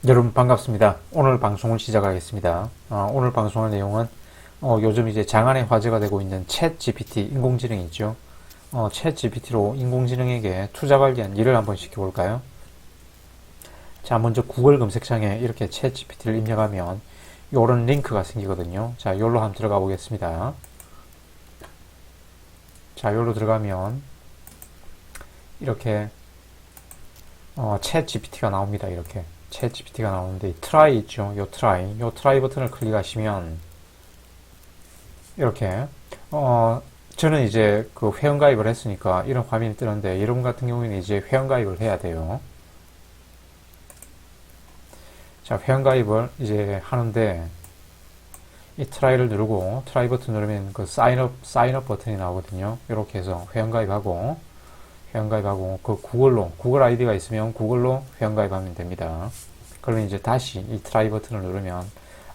여러분 반갑습니다. 오늘 방송을 시작하겠습니다. 오늘 방송할 내용은 요즘 이제 장안의 화제가 되고 있는 챗 GPT 인공지능이 있죠. 챗 GPT로 인공지능에게 투자 관련 일을 한번 시켜볼까요? 자, 먼저 구글 검색창에 이렇게 챗 GPT를 입력하면 요런 링크가 생기거든요. 자, 요로 한번 들어가 보겠습니다. 자, 요로 들어가면 이렇게 챗 GPT가 나옵니다. 이렇게 챗 GPT가 나오는데 트라이 있죠. 요 트라이 버튼을 클릭하시면 이렇게 저는 이제 그 회원가입을 했으니까 이런 화면이 뜨는데 여러분 같은 경우에는 이제 회원가입을 해야 돼요. 자, 회원가입을 이제 하는데 이 트라이를 누르고 트라이 버튼 누르면 그 사인업 버튼이 나오거든요. 이렇게 해서 회원가입하고 그 구글 아이디가 있으면 구글로 회원가입하면 됩니다. 그러면 이제 다시 이 트라이 버튼을 누르면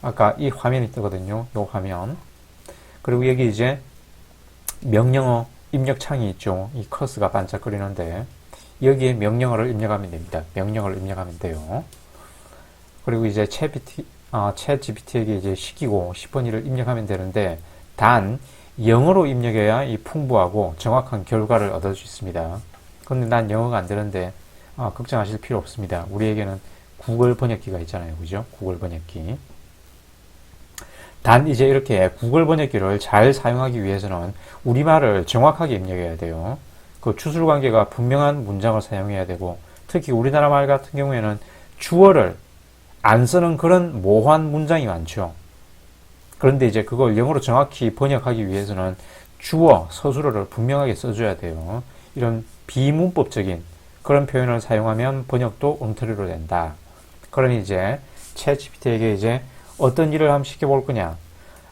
아까 이 화면이 뜨거든요. 이 화면. 그리고 여기 이제 명령어 입력창이 있죠. 이 커서가 반짝거리는데 여기에 명령어를 입력하면 됩니다. 명령어를 입력하면 돼요. 그리고 이제 챗 GPT에게 이제 시키고 싶은 일을 입력하면 되는데 단 영어로 입력해야 이 풍부하고 정확한 결과를 얻을 수 있습니다. 그런데 난 영어가 안 되는데 걱정하실 필요 없습니다. 우리에게는 구글 번역기가 있잖아요. 그죠? 구글 번역기. 단 이제 이렇게 구글 번역기를 잘 사용하기 위해서는 우리말을 정확하게 입력해야 돼요. 그 추술관계가 분명한 문장을 사용해야 되고 특히 우리나라 말 같은 경우에는 주어를 안 쓰는 그런 모호한 문장이 많죠. 그런데 이제 그걸 영어로 정확히 번역하기 위해서는 주어, 서술어를 분명하게 써줘야 돼요. 이런 비문법적인 그런 표현을 사용하면 번역도 엉터리로 된다. 그러니 이제 챗 GPT에게 이제 어떤 일을 한번 시켜볼 거냐.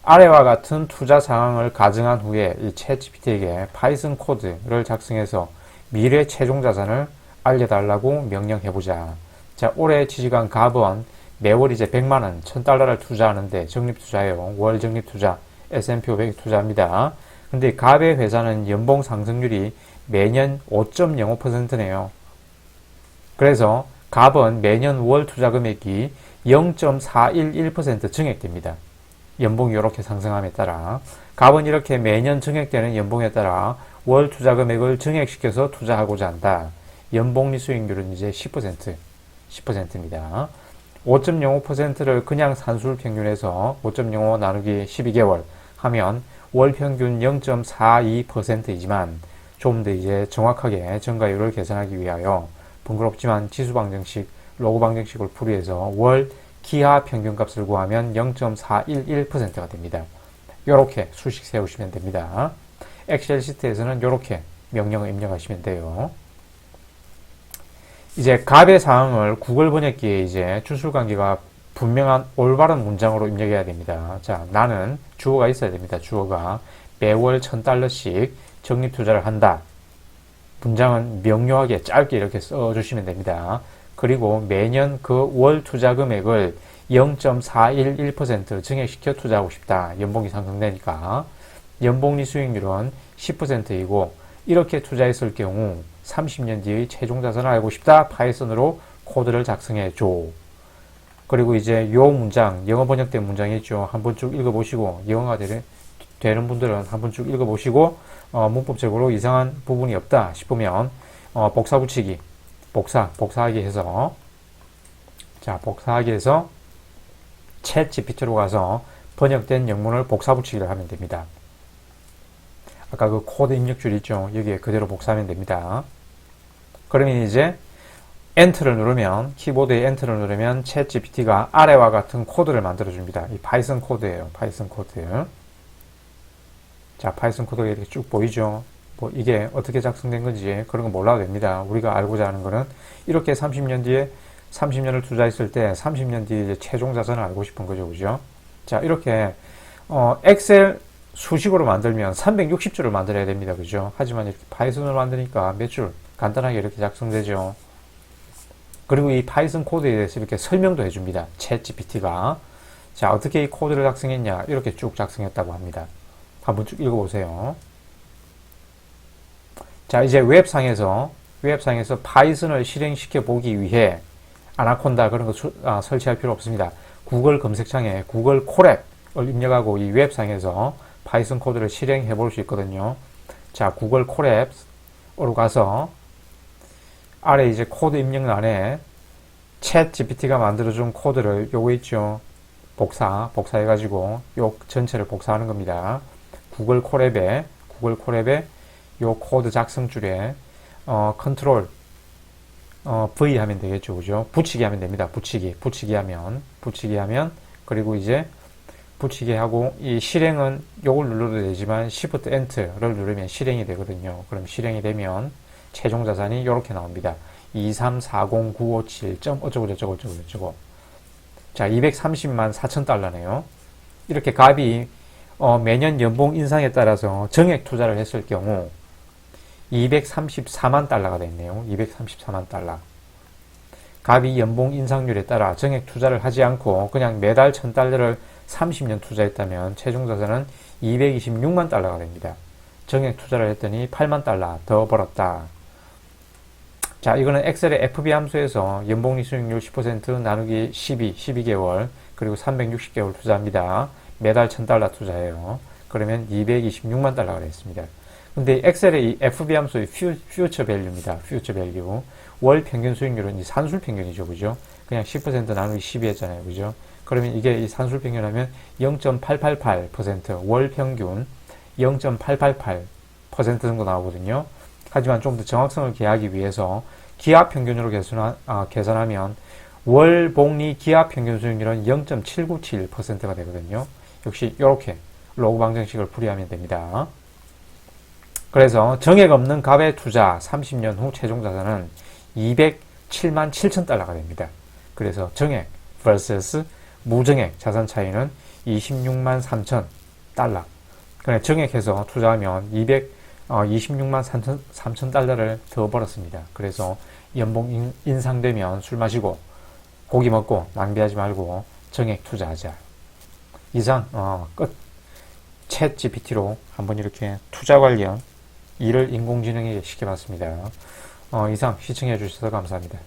아래와 같은 투자 상황을 가정한 후에 이 챗 GPT에게 파이썬 코드를 작성해서 미래 최종 자산을 알려달라고 명령해보자. 자, 올해 취직한 갑은 매월 이제 100만원, 1000달러를 투자하는데 적립투자예요. 월 적립투자, S&P 500 투자합니다. 근데 갑의 회사는 연봉 상승률이 매년 5.05%네요. 그래서 갑은 매년 월 투자 금액이 0.411% 증액됩니다. 연봉이 이렇게 상승함에 따라 갑은 이렇게 매년 증액되는 연봉에 따라 월 투자 금액을 증액시켜서 투자하고자 한다. 연봉리 수익률은 이제 10%입니다. 5.05%를 그냥 산술 평균해서 5.05 나누기 12개월 하면 월 평균 0.42%이지만 좀 더 이제 정확하게 전가율을 계산하기 위하여 번거롭지만 지수 방정식, 로그 방정식을 풀이해서 월 기하 평균값을 구하면 0.411%가 됩니다. 이렇게 수식 세우시면 됩니다. 엑셀 시트에서는 이렇게 명령을 입력하시면 돼요. 이제 갑의 사항을 구글 번역기에 이제 추출관계가 분명한 올바른 문장으로 입력해야 됩니다. 자, 나는 주어가 있어야 됩니다. 주어가 매월 1000달러씩 적립투자를 한다. 문장은 명료하게 짧게 이렇게 써주시면 됩니다. 그리고 매년 그 월 투자 금액을 0.411% 증액시켜 투자하고 싶다. 연봉이 상승되니까. 연봉리 수익률은 10%이고 이렇게 투자했을 경우 30년 뒤의 최종 자산을 알고 싶다. 파이썬으로 코드를 작성해 줘. 그리고 이제 요 문장, 영어 번역된 문장이 있죠. 한번 쭉 읽어보시고 영어가 되는 분들은 한번 쭉 읽어보시고 문법적으로 이상한 부분이 없다 싶으면 복사 붙이기, 복사하기 해서 자, 복사하기 해서 챗 GPT로 가서 번역된 영문을 복사 붙이기를 하면 됩니다. 아까 그 코드 입력줄 있죠. 여기에 그대로 복사하면 됩니다. 그러면 이제 엔터를 누르면 키보드에 엔터를 누르면 챗 GPT가 아래와 같은 코드를 만들어 줍니다. 이 파이썬 코드예요. 파이썬 코드. 자, 파이썬 코드가 이렇게 쭉 보이죠. 뭐 이게 어떻게 작성된 건지 그런 거 몰라도 됩니다. 우리가 알고자 하는 거는 이렇게 30년 뒤에 30년을 투자했을 때 30년 뒤에 이제 최종 자산을 알고 싶은 거죠. 그죠? 자, 이렇게 엑셀 수식으로 만들면 360줄을 만들어야 됩니다. 그죠? 하지만 이렇게 파이썬으로 만드니까 몇 줄 간단하게 이렇게 작성되죠. 그리고 이 파이썬 코드에 대해서 이렇게 설명도 해줍니다. 챗 GPT가. 자, 어떻게 이 코드를 작성했냐? 이렇게 쭉 작성했다고 합니다. 한번 쭉 읽어보세요. 자, 이제 웹상에서 파이썬을 실행시켜 보기 위해 아나콘다 그런 거 설치할 필요 없습니다. 구글 검색창에 구글 콜앱을 입력하고 이 웹상에서 파이썬 코드를 실행해 볼 수 있거든요. 자, 구글 콜앱으로 가서 아래 이제 코드 입력란에 챗 GPT가 만들어준 코드를 요거 있죠. 복사해가지고 요 전체를 복사하는 겁니다. 구글 콜앱에 요 코드 작성줄에 컨트롤 V 하면 되겠죠. 그죠? 붙이기 하면 됩니다. 붙이기 하면 그리고 이제 붙이기 하고 이 실행은 요걸 눌러도 되지만 Shift Enter를 누르면 실행이 되거든요. 그럼 실행이 되면 최종 자산이 이렇게 나옵니다. 2340957. 어쩌고. 자, 230만 4천 달러네요. 이렇게 값이 매년 연봉 인상에 따라서 정액 투자를 했을 경우 234만 달러가 됐네요. 234만 달러. 값이 연봉 인상률에 따라 정액 투자를 하지 않고 그냥 매달 1000달러를 30년 투자했다면 최종 자산은 226만 달러가 됩니다. 정액 투자를 했더니 8만 달러 더 벌었다. 자, 이거는 엑셀의 FB 함수에서 연봉리 수익률 10% 나누기 12개월 그리고 360개월 투자합니다. 매달 1000달러 투자해요. 그러면 226만 달러가 됐습니다. 근데 엑셀의 이 FB 함수의 퓨처 밸류입니다. 퓨처 밸류. 월 평균 수익률은 이 산술 평균이죠. 그죠? 그냥 10% 나누기 12 했잖아요. 그죠? 그러면 이게 이 산술 평균 하면 0.888%, 월 평균 0.888% 정도 나오거든요. 하지만 좀 더 정확성을 기하기 위해서 기하 평균으로 계산하면 월 복리 기하 평균 수익률은 0.797%가 되거든요. 역시 이렇게 로그 방정식을 풀이하면 됩니다. 그래서 정액 없는 값의 투자 30년 후 최종 자산은 207만 7천 달러가 됩니다. 그래서 정액 vs 무정액 자산 차이는 26만 3천 달러. 그래 정액해서 투자하면 26만 3천 달러를 더 벌었습니다. 그래서 연봉 인상되면 술 마시고 고기 먹고 낭비하지 말고 정액 투자하자. 이상 끝. 챗 GPT로 한번 이렇게 투자 관련 일을 인공지능에게 시켜봤습니다. 이상 시청해 주셔서 감사합니다.